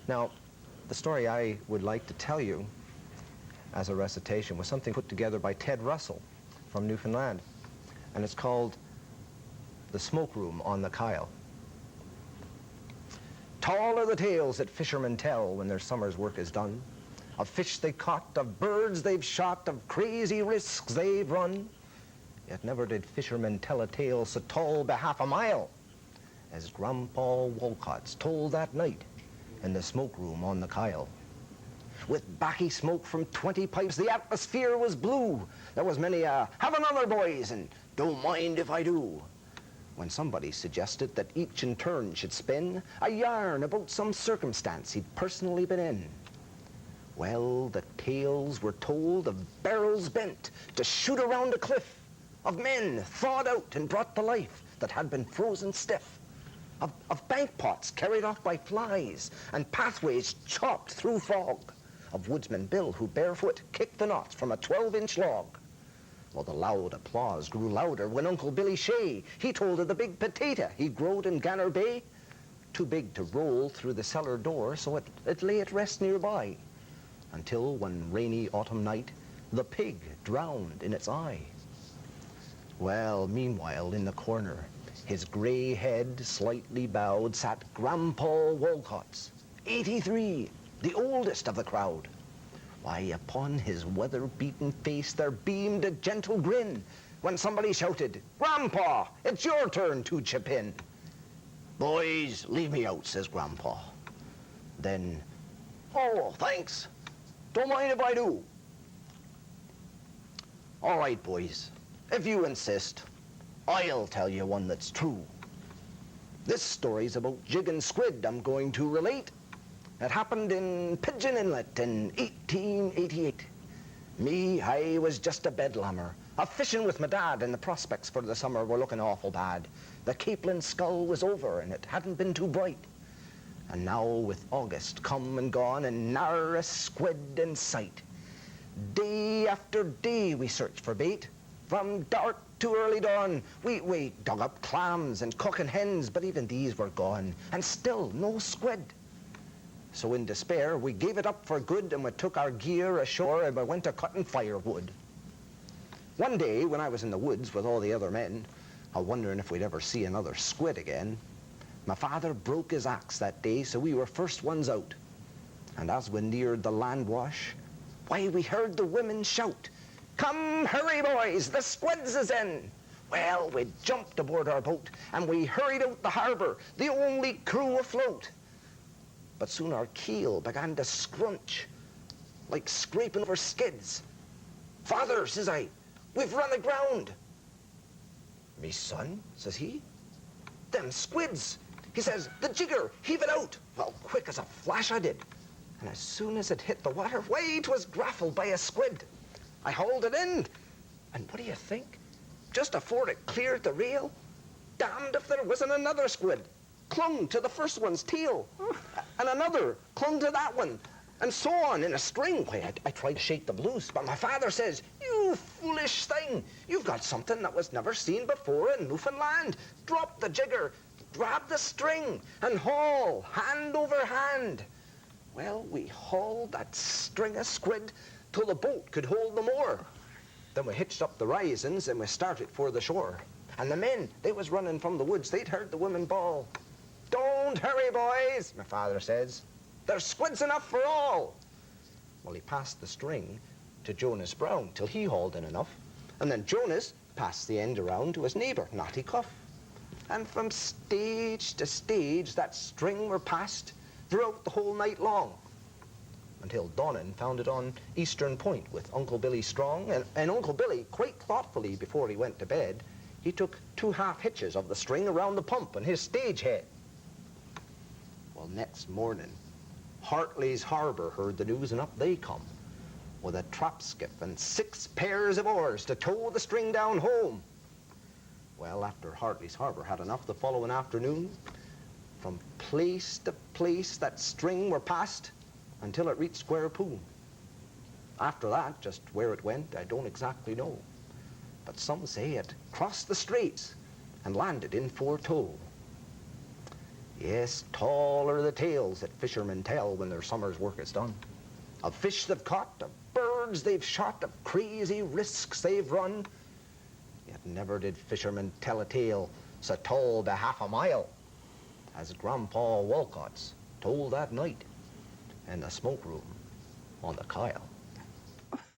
Now, the story I would like to tell you as a recitation was something put together by Ted Russell from Newfoundland, and it's called The Smoke Room on the Kyle. Tall are the tales that fishermen tell when their summer's work is done, of fish they caught, of birds they've shot, of crazy risks they've run. Yet never did fishermen tell a tale so tall by half a mile as Grandpa Walcott's told that night in the smoke room on the Kyle. With baccy smoke from 20 pipes, the atmosphere was blue. There was many a, "Have another, boys," and "Don't mind if I do," when somebody suggested that each in turn should spin a yarn about some circumstance he'd personally been in. Well, the tales were told of barrels bent to shoot around a cliff, of men thawed out and brought to life that had been frozen stiff, of bank pots carried off by flies and pathways chopped through fog, of Woodsman Bill who barefoot kicked the knots from a 12-inch log. Well, the loud applause grew louder when Uncle Billy Shea, he told of the big potato he growed in Ganner Bay, too big to roll through the cellar door, so it lay at rest nearby, until one rainy autumn night the pig drowned in its eye. Well, meanwhile, in the corner, his gray head slightly bowed, sat Grandpa Walcott's, 83, the oldest of the crowd. Why, upon his weather-beaten face there beamed a gentle grin when somebody shouted, "Grandpa, it's your turn to chip in." "Boys, leave me out," says Grandpa. Then, "Oh, thanks. Don't mind if I do." "All right, boys, if you insist, I'll tell you one that's true. This story's about jig and squid I'm going to relate. It happened in Pigeon Inlet in 1888. Me, I was just a bedlammer, a-fishing with my dad, and the prospects for the summer were looking awful bad. The Capeland scull was over, and it hadn't been too bright. And now, with August come and gone, and ne'er a squid in sight, day after day we searched for bait. From dark to early dawn, we dug up clams and cock and hens, but even these were gone, and still no squid. So in despair, we gave it up for good, and we took our gear ashore, and we went to cutting firewood. One day, when I was in the woods with all the other men, wondering if we'd ever see another squid again, my father broke his axe that day, so we were first ones out. And as we neared the land wash, why, we heard the women shout, "Come, hurry, boys, the squids is in!" Well, we jumped aboard our boat, and we hurried out the harbor, the only crew afloat. But soon our keel began to scrunch, like scraping over skids. "Father," says I, "we've run aground." "Me son," says he, "them squids." He says, "The jigger, heave it out." Well, quick as a flash I did. And as soon as it hit the water, why, 'twas graffled by a squid. I hauled it in, and what do you think? Just afore it cleared the rail, damned if there wasn't another squid clung to the first one's tail, and another clung to that one, and so on in a string. Why, I tried to shake them loose, but my father says, "You foolish thing, you've got something that was never seen before in Newfoundland. Drop the jigger, grab the string, and haul hand over hand." Well, we hauled that string of squid till the boat could hold no more. Then we hitched up the risings and we started for the shore. And the men, they was running from the woods. They'd heard the women bawl, "Don't hurry, boys," my father says. "There's squids enough for all." Well, he passed the string to Jonas Brown till he hauled in enough. And then Jonas passed the end around to his neighbor, Natty Cuff. And from stage to stage that string were passed throughout the whole night long, until Donnan found it on Eastern Point with Uncle Billy Strong, and Uncle Billy, quite thoughtfully before he went to bed, he took 2 half hitches of the string around the pump on his stage head. Well, next morning, Hartley's Harbour heard the news, and up they come with a trap skiff and 6 pairs of oars to tow the string down home. Well, after Hartley's Harbour had enough the following afternoon, from place to place that string were passed until it reached Square Poon. After that, just where it went, I don't exactly know. But some say it crossed the straits and landed in Fort Toll. Yes, tall are the tales that fishermen tell when their summer's work is done. Of fish they've caught, of birds they've shot, of crazy risks they've run. Yet never did fishermen tell a tale so tall to half a mile as Grandpa Walcott's told that night in the smoke room on the Kyle.